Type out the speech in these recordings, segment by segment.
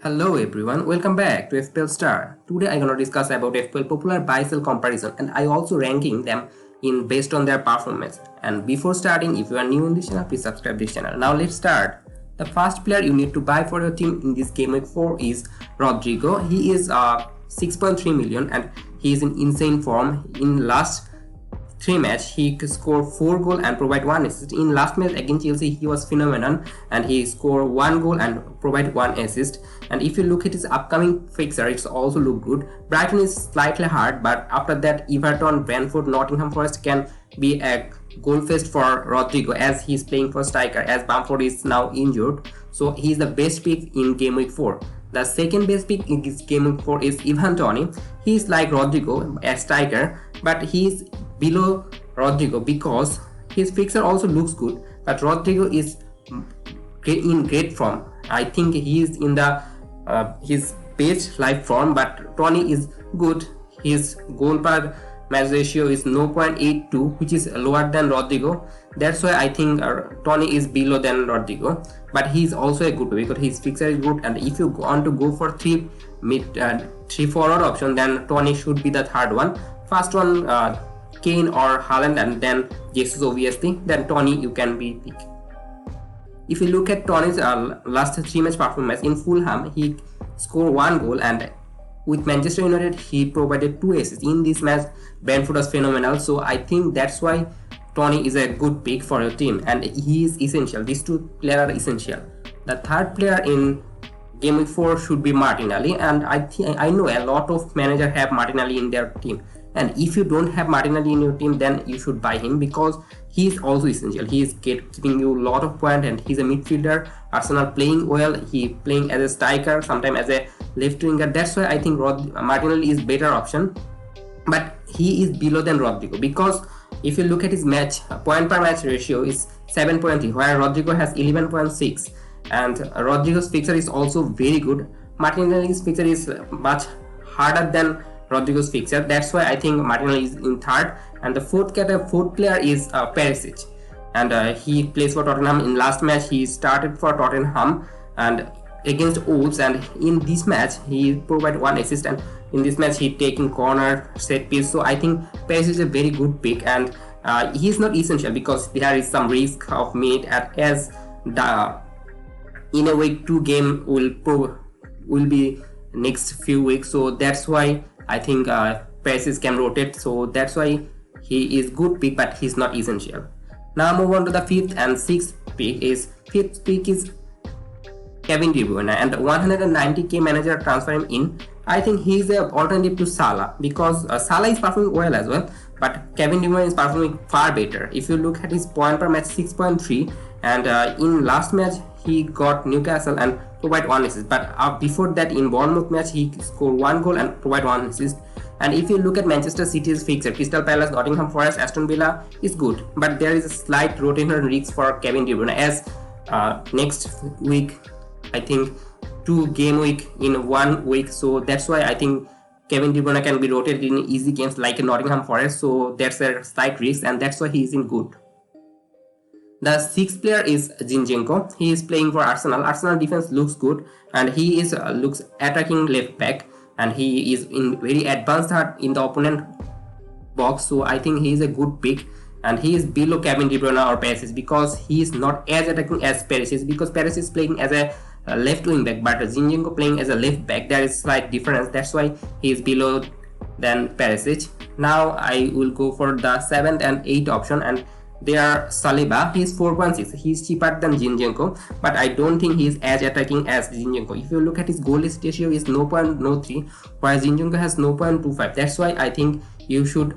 Hello everyone, welcome back to FPL Star. Today I'm gonna discuss about FPL popular buy sell comparison, and I also ranking them in based on their performance. And before starting, if you are new in this channel, please subscribe this channel. Now let's start. The first player you need to buy for your team in this game week 4 is Rodrigo. He is 6.3 million and he is in insane form. In last 3 match he scored 4 goal and provide 1 assist. In last match against Chelsea he was phenomenal and he scored 1 goal and provide 1 assist. And if you look at his upcoming fixture, it's also look good. Brighton is slightly hard, but after that Everton, Brentford, Nottingham Forest can be a goal fest for Rodrigo as he is playing for striker, as Bamford is now injured. So he is the best pick in game week 4. The second best pick in this game week 4 is Ivan Toney. He is like Rodrigo, a striker, but he is below Rodrigo because his fixture also looks good, but Rodrigo is in great form. I think he is in the his best life form, but Toney is good. His goal per match ratio is 0.82, which is lower than Rodrigo. That's why I think Toney is below than Rodrigo, but he is also a good because his fixture is good. And if you want to go for three forward option, then Toney should be the third one. First one Kane or Haaland, and then Jesus obviously. Then Toney you can be pick. If you look at Toney's last 3 match performance in Fulham, he scored 1 goal, and with Manchester United he provided 2 assists. In this match Brentford was phenomenal, so I think that's why Toney is a good pick for your team and he is essential. These 2 players are essential. The third player in game week 4 should be Martinelli, and I know a lot of managers have Martinelli in their team. And if you don't have Martinelli in your team, then you should buy him because he is also essential. He is giving you a lot of points and he's a midfielder. Arsenal playing well. He playing as a striker, sometimes as a left winger. That's why I think Martinelli is better option. But he is below than Rodrigo because if you look at his match point per match ratio is 7.3, where Rodrigo has 11.6, and Rodrigo's fixture is also very good. Martinelli's fixture is much harder than Rodrigo's fixture. That's why I think Martinelli is in third. And the fourth player is Perisic, and he plays for Tottenham. In last match he started for Tottenham and against Wolves, and in this match he provided 1 assist, and in this match he taking corner, set piece. So I think Perisic is a very good pick, and he is not essential because there is some risk of mid as the in a week 2 game will be next few weeks. So that's why I think Perisic can rotate, so that's why he is good pick, but he's not essential. Now move on to the 5th and 6th pick. Fifth pick is Kevin De Bruyne, and 190k manager transfer him in. I think he is an alternative to Salah because Salah is performing well as well, but Kevin De Bruyne is performing far better. If you look at his point per match 6.3, and in last match he got Newcastle and provide 1 assist, but before that in Bournemouth match he scored 1 goal and provide 1 assist. And if you look at Manchester City's fixture, Crystal Palace, Nottingham Forest, Aston Villa is good, but there is a slight rotation risk for Kevin De Bruyne as next week I think 2 game week in 1 week, so that's why I think Kevin De Bruyne can be rotated in easy games like Nottingham Forest, so that's a slight risk, and that's why he is in good. The 6th player is Zinchenko. He is playing for Arsenal. Arsenal defense looks good, and he is looks attacking left back, and he is in very advanced in the opponent box. So I think he is a good pick, and he is below Kevin De Bruyne or Perisic because he is not as attacking as Perisic, because Perisic is playing as a left wing back, but Zinchenko playing as a left back. There is slight difference. That's why he is below than Perisic. Now I will go for the 7th and 8th option, and they are Saliba. He is 4.6. He is cheaper than Zinchenko, but I don't think he is as attacking as Zinchenko. If you look at his goal ratio is 0.03, while Zinchenko has 0.25. That's why I think you should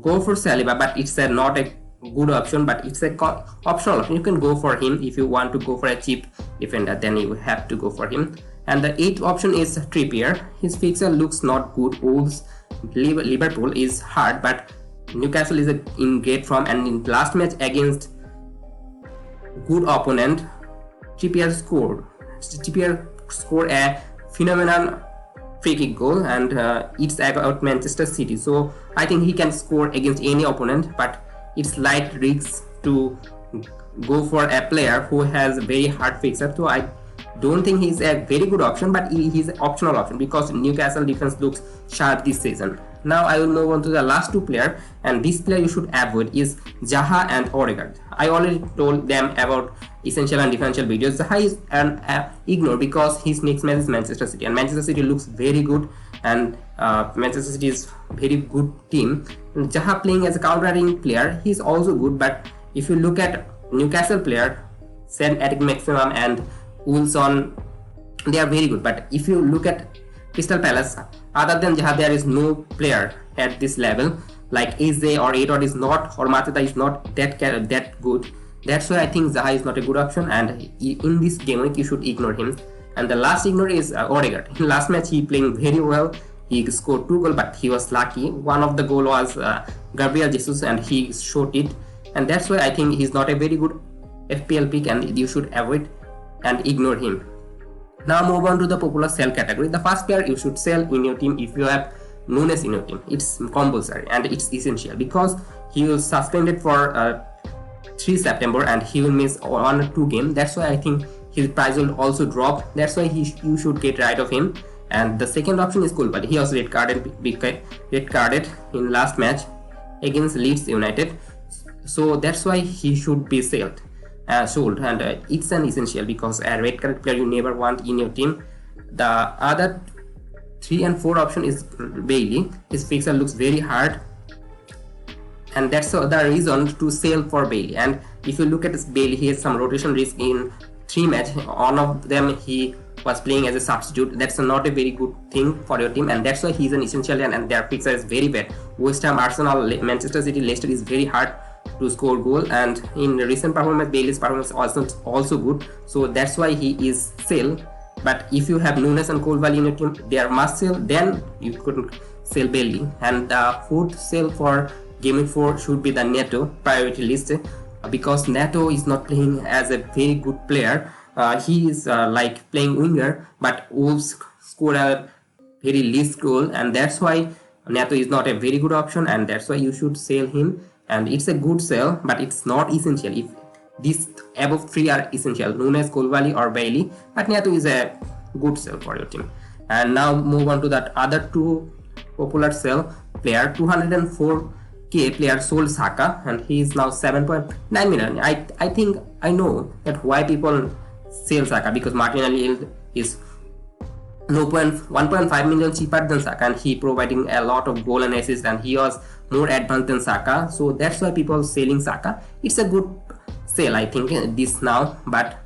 go for Saliba, but it's not a good option, but it's a optional option. You can go for him if you want to go for a cheap defender, then you have to go for him. And the 8th option is Trippier. His fixture looks not good. Wolves, Liverpool is hard, but Newcastle is in great form, and in last match against good opponent Trippier scored a phenomenal free kick goal, and it's about Manchester City, so I think he can score against any opponent, but it's light risk to go for a player who has very hard fixture. So I don't think he's a very good option, but he's an optional option because Newcastle defense looks sharp this season. Now I will move on to the last two players, and this player you should avoid is Zaha and Odegaard. I already told them about essential and differential videos. Zaha is an ignore because his next match is Manchester City, and Manchester City looks very good, and Manchester City is very good team. Zaha playing as a countering player, he's also good, but if you look at Newcastle player, Saint at maximum and Wilson, they are very good. But if you look at Crystal Palace, other than Zaha, there is no player at this level. Like AJ or Edward is not, or Mateta is not that good. That's why I think Zaha is not a good option, and in this game week you should ignore him. And the last ignore is Odegaard. In last match he playing very well. He scored 2 goals, but he was lucky. One of the goal was Gabriel Jesus, and he shot it. And that's why I think he's not a very good FPL pick, and you should avoid and ignore him. Now move on to the popular sell category. The first player you should sell in your team if you have Nunes in your team. It's compulsory and it's essential because he was suspended for 3 September and he will miss 1 or 2 games. That's why I think his price will also drop. That's why you should get rid of him. And the second option is Koulibaly. He was red carded in last match against Leeds United. So that's why he should be sold, and it's an essential because a red card player you never want in your team. The other 3 and 4 option is Bailey. His fixture looks very hard, and that's the reason to sell for Bailey. And if you look at this Bailey, he has some rotation risk in 3 matches. One of them he was playing as a substitute. That's not a very good thing for your team, and that's why he's an essential, and their fixture is very bad. West Ham, Arsenal, Manchester City, Leicester is very hard to score goal, and in recent performance Bailey's performance was also good, so that's why he is sell. But if you have Nunes and Koulibaly in your team, they are must sell, then you couldn't sell Bailey. And the fourth sell for Game Week 4 should be the Neto priority list, because Neto is not playing as a very good player. He is like playing winger, but Wolves scored a very least goal, and that's why Neto is not a very good option, and that's why you should sell him. And it's a good sell, but it's not essential. If these above 3 are essential, Nunes, Koulibaly or Bailey, but Neto is a good sell for your team. And now move on to that other 2 popular sell player. 204k player sold Saka, and he is now 7.9 million. I think I know that why people sell Saka, because Martinelli is 1.5 million cheaper than Saka, and he providing a lot of goal and assist, and he was more advanced than Saka, so that's why people selling Saka. It's a good sale, I think, this now, but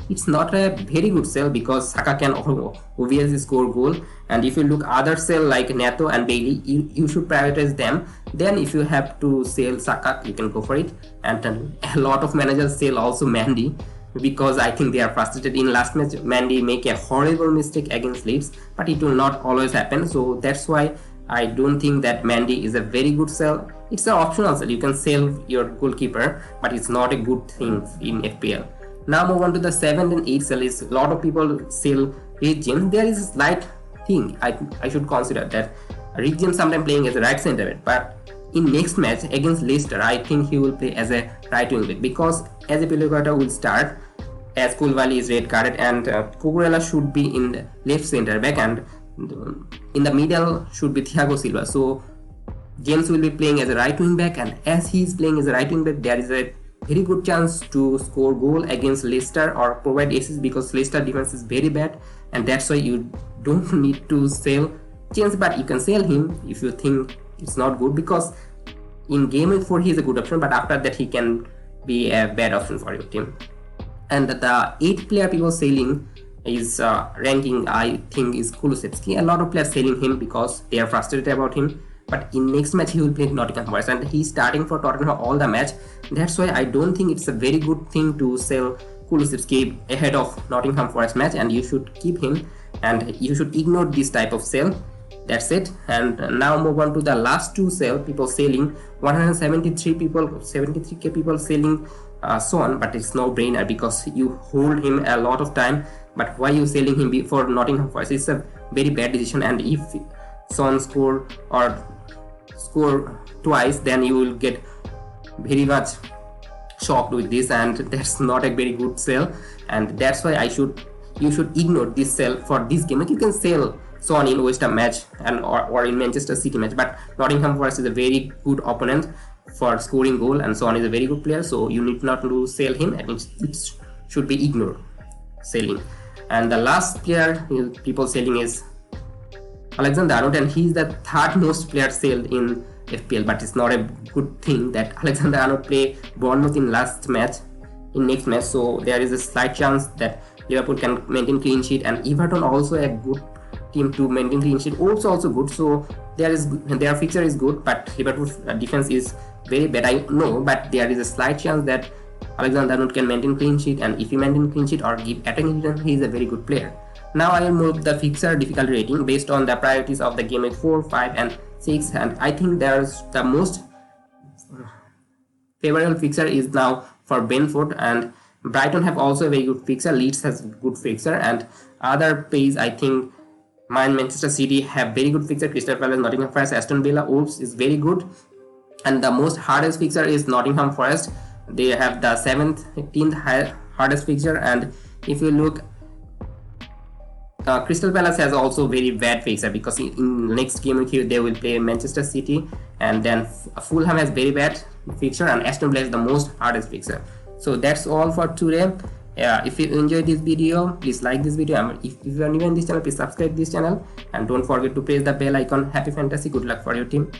it's not a very good sale because Saka can obviously score goal. And if you look other sell like Neto and Bailey, you should prioritize them. Then if you have to sell Saka, you can go for it. And a lot of managers sell also Mendy, because I think they are frustrated. In last match Mendy make a horrible mistake against Leeds, but it will not always happen, so that's why I don't think that Mendy is a very good sell. It's an optional sell. You can sell your goalkeeper, but it's not a good thing in FPL. Now move on to the 7th and 8th sell. Is a lot of people sell Reece James. There is a slight thing I should consider, that Reece James sometimes playing as a right centre back, but in next match against Leicester I think he will play as a right wing back, because as a Pellegrini will start as Koulibaly is red carded, and Cucurella should be in the left centre back, and in the middle should be Thiago Silva. So James will be playing as a right wing back, and as he is playing as a right wing back, there is a very good chance to score goal against Leicester or provide assist, because Leicester defense is very bad, and that's why you don't need to sell James, but you can sell him if you think it's not good, because in Game Week 4 he is a good option, but after that he can be a bad option for your team. And the 8th player people selling is ranking, I think, is Kulusevski. A lot of players selling him because they are frustrated about him, but in next match he will play Nottingham Forest, and he's starting for Tottenham all the match. That's why I don't think it's a very good thing to sell Kulusevski ahead of Nottingham Forest match, and you should keep him, and you should ignore this type of sell. That's it. And now move on to the last 2 sell. People selling 73k people selling Son, but it's no brainer because you hold him a lot of time. But why you selling him before Nottingham Forest? It's a very bad decision, and if Son score twice, then you will get very much shocked with this, and that's not a very good sell, and that's why you should ignore this sell for this game. Like, you can sell Son in West Ham match and or in Manchester City match, but Nottingham Forest is a very good opponent for scoring goal, and Son is a very good player, so you need not to sell him, and it should be ignored selling. And the last player people selling is Alexander-Arnold, and he's the third most player sold in FPL, but it's not a good thing that Alexander-Arnold play Bournemouth in next match, so there is a slight chance that Liverpool can maintain clean sheet, and Everton also a good team to maintain clean sheet, also good, so their fixture is good, but Liverpool's defense is very bad, I know, but there is a slight chance that Alexander-Arnold can maintain clean sheet, and if he maintain clean sheet or give attacking return, he is a very good player. Now I will move the fixture difficulty rating based on the priorities of the game week 4, 5 and 6, and I think there's the most favorable fixture is now for Brentford, and Brighton have also a very good fixture, Leeds has good fixture, and other page I think Manchester City have very good fixture, Crystal Palace, Nottingham Forest, Aston Villa, Wolves is very good, and the most hardest fixture is Nottingham Forest. They have the 17th hardest fixture, and if you look, Crystal Palace has also very bad fixture because in next game here they will play Manchester City, and then Fulham has very bad fixture, and Aston Villa is the most hardest fixture. So that's all for today. If you enjoyed this video, please like this video. If you are new in this channel, please subscribe this channel, and don't forget to press the bell icon. Happy fantasy, good luck for your team.